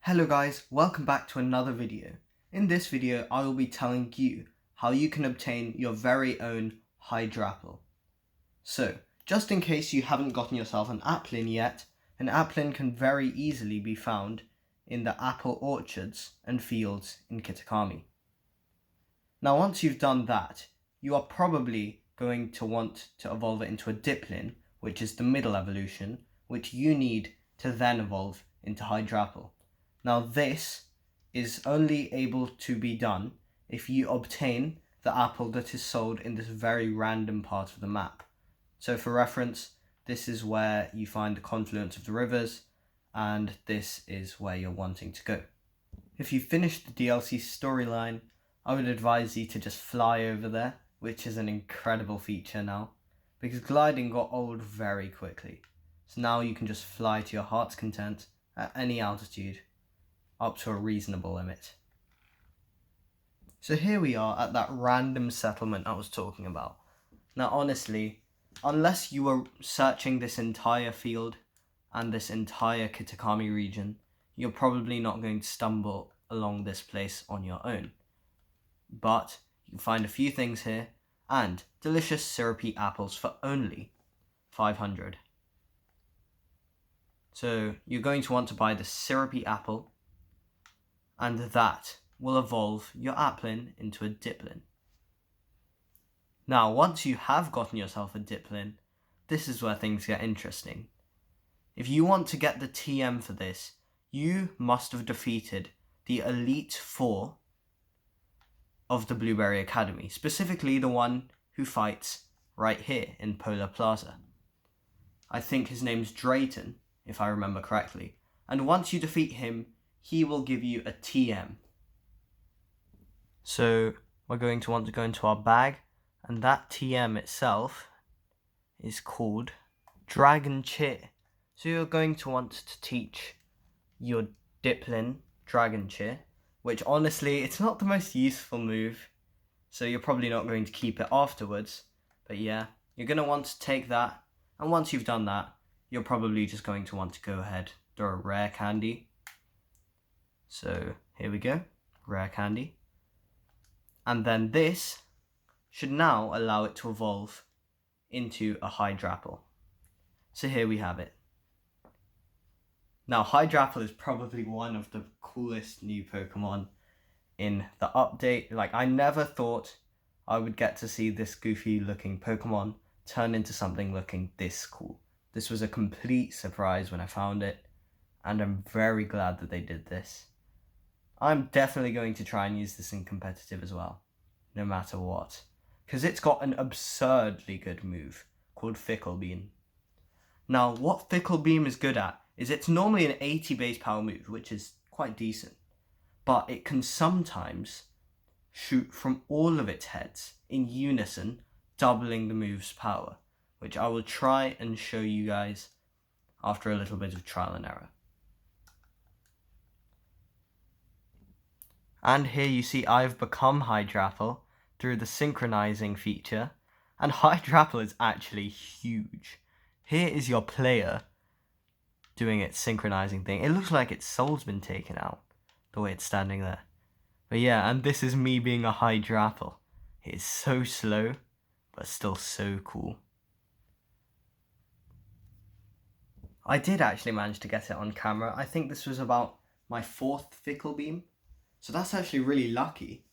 Hello guys, welcome back to another video. In this video I will be telling you how you can obtain your very own Hydrapple. So, just in case you haven't gotten yourself an applin yet, an applin can very easily be found in the apple orchards and fields in Kitakami. Now once you've done that, you are probably going to want to evolve it into a Dipplin, which is the middle evolution, which you need to then evolve into Hydrapple. Now this is only able to be done if you obtain the apple that is sold in this very random part of the map. So for reference, this is where you find the confluence of the rivers, and this is where you're wanting to go. If you finish the DLC storyline, I would advise you to just fly over there, which is an incredible feature now, because gliding got old very quickly. So now you can just fly to your heart's content at any altitude, up to a reasonable limit. So here we are at that random settlement I was talking about. Now honestly, unless you were searching this entire field and this entire Kitakami region, you're probably not going to stumble along this place on your own. But you can find a few things here, and delicious syrupy apples for only 500. So you're going to want to buy the syrupy apple, and that will evolve your applin into a Dipplin. Now once you have gotten yourself a Dipplin, this is where things get interesting. If you want to get the TM for this, you must have defeated the Elite Four of the Blueberry Academy, specifically the one who fights right here in Polar Plaza. I think his name's Drayton, if I remember correctly, and once you defeat him, he will give you a TM. So we're going to want to go into our bag, and that TM itself is called Dragon Cheer. So you're going to want to teach your Dipplin Dragon Cheer, which honestly, it's not the most useful move, so you're probably not going to keep it afterwards. But yeah, you're going to want to take that, and once you've done that, you're probably just going to want to go ahead, throw a rare candy. So here we go, rare candy. And then this should now allow it to evolve into a Hydrapple. So here we have it. Now Hydrapple is probably one of the coolest new Pokemon in the update. Like, I never thought I would get to see this goofy looking Pokemon turn into something looking this cool. This was a complete surprise when I found it, and I'm very glad that they did this. I'm definitely going to try and use this in competitive as well, no matter what, because it's got an absurdly good move called Fickle Beam. Now, what Fickle Beam is good at is it's normally an 80 base power move, which is quite decent, but it can sometimes shoot from all of its heads in unison, doubling the move's power, which I will try and show you guys after a little bit of trial and error. And here you see I've become Hydrapple through the synchronizing feature, and Hydrapple is actually huge. Here is your player doing its synchronizing thing. It looks like its soul's been taken out, the way it's standing there. But yeah, and this is me being a Hydrapple. It is so slow, but still so cool. I did actually manage to get it on camera. I think this was about my 4th Fickle Beam. So that's actually really lucky.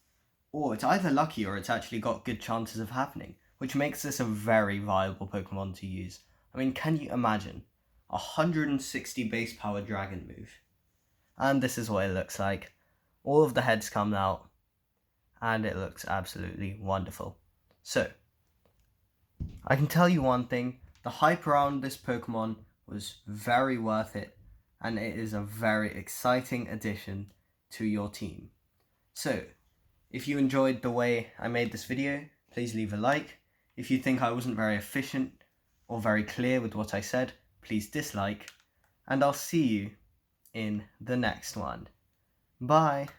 Or it's either lucky or it's actually got good chances of happening, which makes this a very viable Pokemon to use. I mean, can you imagine? 160 base power dragon move. And this is what it looks like. All of the heads come out, and it looks absolutely wonderful. So, I can tell you one thing, the hype around this Pokemon was very worth it, and it is a very exciting addition to your team. So, if you enjoyed the way I made this video, please leave a like. If you think I wasn't very efficient or very clear with what I said, please dislike, and I'll see you in the next one. Bye!